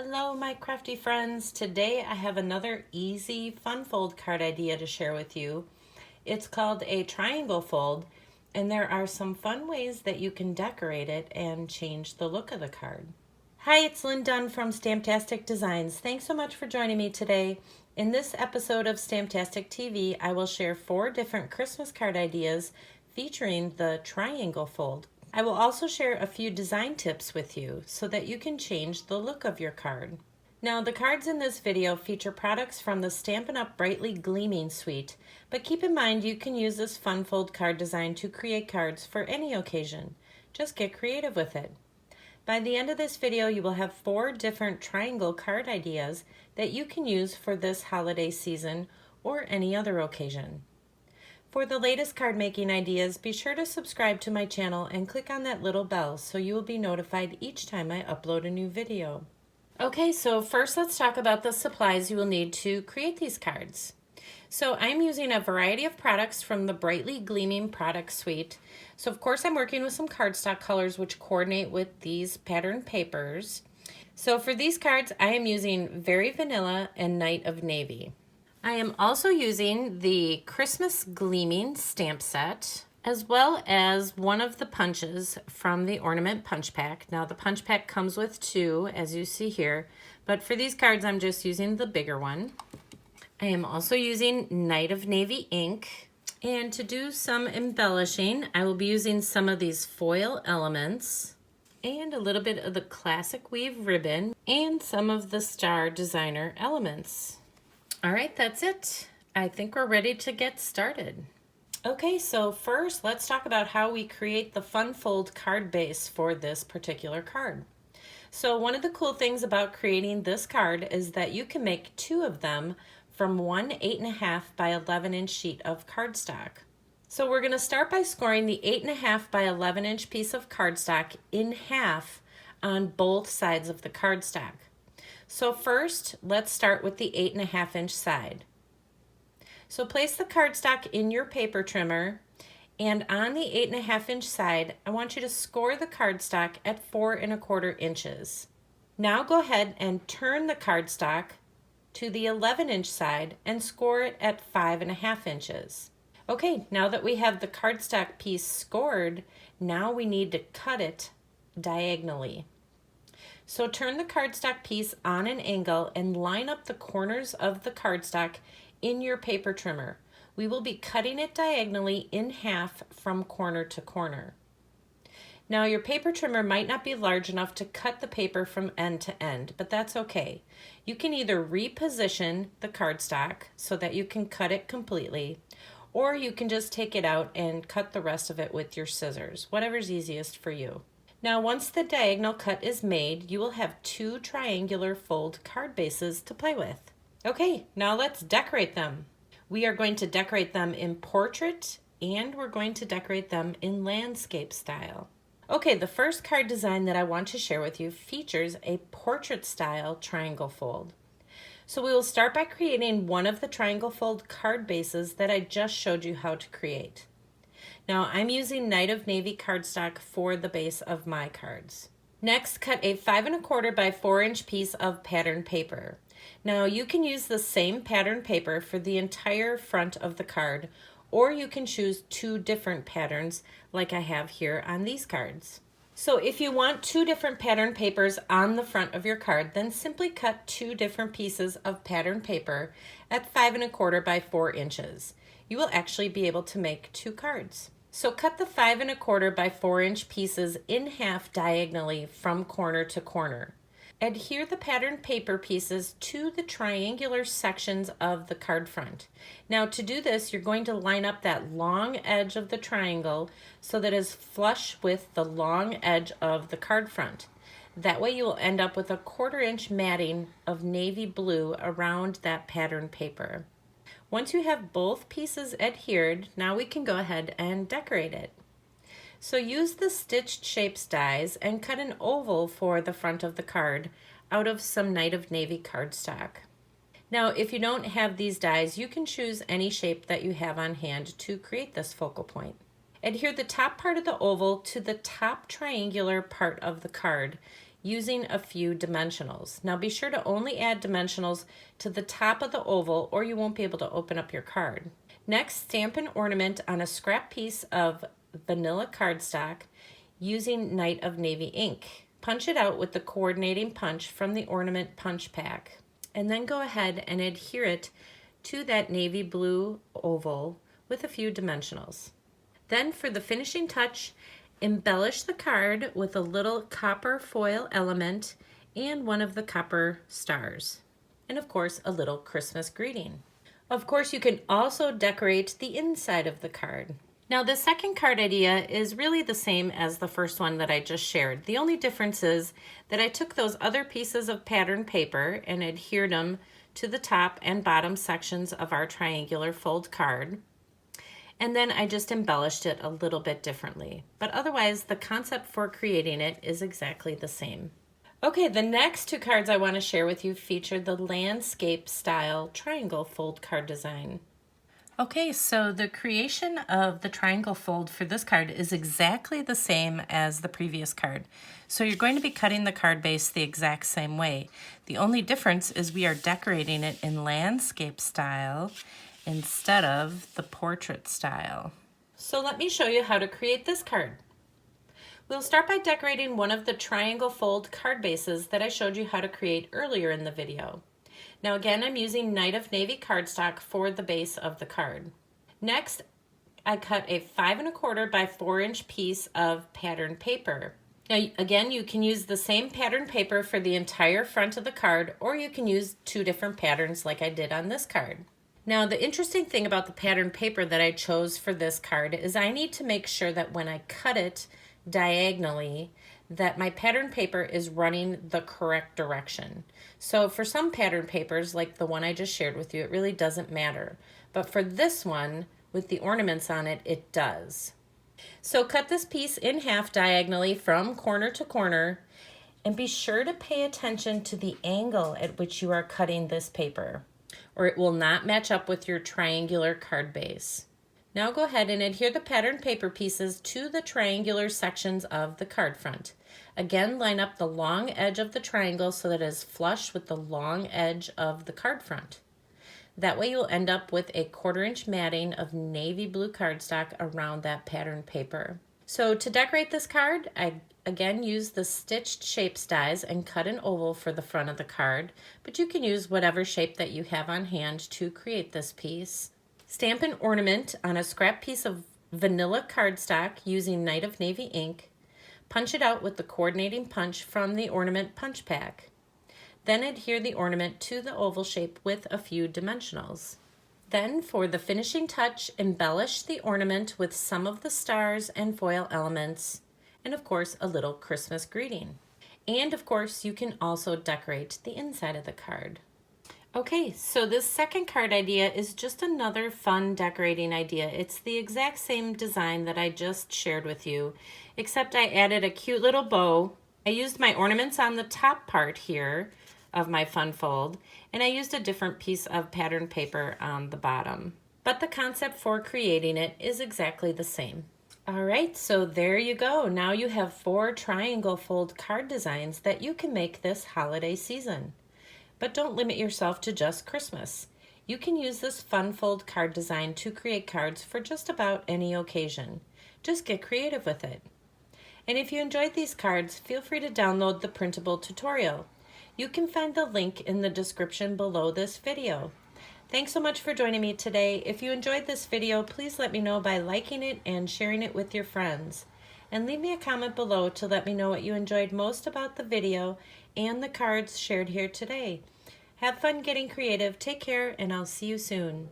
Hello, my crafty friends. Today I have another easy fun fold card idea to share with you. It's called a triangle fold, and there are some fun ways that you can decorate it and change the look of the card. Hi, it's Lynn Dunn from Stamptastic Designs. Thanks so much for joining me today. In this episode of Stamptastic TV, I will share 4 different Christmas card ideas featuring the triangle fold. I will also share a few design tips with you so that you can change the look of your card. Now, the cards in this video feature products from the Stampin' Up! Brightly Gleaming suite, but keep in mind you can use this fun fold card design to create cards for any occasion. Just get creative with it. By the end of this video, you will have 4 different triangle card ideas that you can use for this holiday season or any other occasion. For the latest card making ideas, be sure to subscribe to my channel and click on that little bell so you will be notified each time I upload a new video. Okay, so first let's talk about the supplies you will need to create these cards. So I'm using a variety of products from the Brightly Gleaming product suite. So of course I'm working with some cardstock colors which coordinate with these pattern papers. So for these cards I am using Very Vanilla and Night of Navy. I am also using the Christmas Gleaming stamp set, as well as one of the punches from the Ornament Punch Pack. Now the punch pack comes with 2, as you see here, but for these cards I'm just using the bigger one. I am also using Night of Navy ink, and to do some embellishing, I will be using some of these foil elements, and a little bit of the classic weave ribbon, and some of the Star Designer elements. All right, that's it. I think we're ready to get started. Okay, so first let's talk about how we create the fun fold card base for this particular card. So one of the cool things about creating this card is that you can make 2 of them from one 8.5 by 11 inch sheet of cardstock. So we're going to start by scoring the 8.5 by 11 inch piece of cardstock in half on both sides of the cardstock. So first, let's start with the 8.5 inch side. So place the cardstock in your paper trimmer, and on the 8.5 inch side, I want you to score the cardstock at 4.25 inches. Now go ahead and turn the cardstock to the 11 inch side and score it at 5.5 inches. Okay, now that we have the cardstock piece scored, now we need to cut it diagonally. So turn the cardstock piece on an angle and line up the corners of the cardstock in your paper trimmer. We will be cutting it diagonally in half from corner to corner. Now your paper trimmer might not be large enough to cut the paper from end to end, but that's okay. You can either reposition the cardstock so that you can cut it completely, or you can just take it out and cut the rest of it with your scissors, whatever's easiest for you. Now once the diagonal cut is made, you will have 2 triangular fold card bases to play with. Okay, now let's decorate them. We are going to decorate them in portrait, and we're going to decorate them in landscape style. Okay, the first card design that I want to share with you features a portrait style triangle fold. So we will start by creating one of the triangle fold card bases that I just showed you how to create. Now I'm using Night of Navy cardstock for the base of my cards. Next, cut a 5.25 by 4 inch piece of pattern paper. Now you can use the same pattern paper for the entire front of the card, or you can choose 2 different patterns like I have here on these cards. So if you want 2 different pattern papers on the front of your card, then simply cut 2 different pieces of pattern paper at 5.25 by 4 inches. You will actually be able to make 2 cards. So cut the 5.25 by 4 inch pieces in half diagonally from corner to corner. Adhere the pattern paper pieces to the triangular sections of the card front. Now to do this, you're going to line up that long edge of the triangle so that it is flush with the long edge of the card front. That way you will end up with a 1/4 inch matting of navy blue around that pattern paper. Once you have both pieces adhered, now we can go ahead and decorate it. So use the stitched shapes dies and cut an oval for the front of the card out of some Night of Navy cardstock. Now if you don't have these dies, you can choose any shape that you have on hand to create this focal point. Adhere the top part of the oval to the top triangular part of the card using a few dimensionals. Now be sure to only add dimensionals to the top of the oval or you won't be able to open up your card. Next, stamp an ornament on a scrap piece of vanilla cardstock using Night of Navy ink. Punch it out with the coordinating punch from the ornament punch pack, and then go ahead and adhere it to that navy blue oval with a few dimensionals. Then for the finishing touch, embellish the card with a little copper foil element and one of the copper stars, and of course a little Christmas greeting. Of course, you can also decorate the inside of the card. Now the second card idea is really the same as the first one that I just shared. The only difference is that I took those other pieces of pattern paper and adhered them to the top and bottom sections of our triangular fold card. And then I just embellished it a little bit differently. But otherwise, the concept for creating it is exactly the same. Okay, the next two cards I want to share with you feature the landscape style triangle fold card design. Okay, so the creation of the triangle fold for this card is exactly the same as the previous card. So you're going to be cutting the card base the exact same way. The only difference is we are decorating it in landscape style instead of the portrait style. So let me show you how to create this card. We'll start by decorating one of the triangle fold card bases that I showed you how to create earlier in the video. Now again, I'm using Night of Navy cardstock for the base of the card. Next, I cut a 5 1/4 by 4 inch piece of pattern paper. Now again, you can use the same pattern paper for the entire front of the card, or you can use 2 different patterns like I did on this card. Now the interesting thing about the pattern paper that I chose for this card is I need to make sure that when I cut it diagonally, that my pattern paper is running the correct direction. So for some pattern papers, like the one I just shared with you, it really doesn't matter. But for this one, with the ornaments on it, it does. So cut this piece in half diagonally from corner to corner, and be sure to pay attention to the angle at which you are cutting this paper, or it will not match up with your triangular card base. Now go ahead and adhere the pattern paper pieces to the triangular sections of the card front. Again, line up the long edge of the triangle so that it is flush with the long edge of the card front. That way you'll end up with a 1/4 inch matting of navy blue cardstock around that pattern paper. So to decorate this card, I again use the stitched shapes dies and cut an oval for the front of the card, but you can use whatever shape that you have on hand to create this piece. Stamp an ornament on a scrap piece of vanilla cardstock using Night of Navy ink. Punch it out with the coordinating punch from the ornament punch pack. Then adhere the ornament to the oval shape with a few dimensionals. Then for the finishing touch, embellish the ornament with some of the stars and foil elements, and of course a little Christmas greeting. And of course you can also decorate the inside of the card. Okay, so this second card idea is just another fun decorating idea. It's the exact same design that I just shared with you, except I added a cute little bow. I used my ornaments on the top part here of my fun fold, and I used a different piece of pattern paper on the bottom. But the concept for creating it is exactly the same. All right, so there you go. Now you have 4 triangle fold card designs that you can make this holiday season. But don't limit yourself to just Christmas. You can use this fun fold card design to create cards for just about any occasion. Just get creative with it. And if you enjoyed these cards, feel free to download the printable tutorial. You can find the link in the description below this video. Thanks so much for joining me today. If you enjoyed this video, please let me know by liking it and sharing it with your friends. And leave me a comment below to let me know what you enjoyed most about the video and the cards shared here today. Have fun getting creative, take care, and I'll see you soon.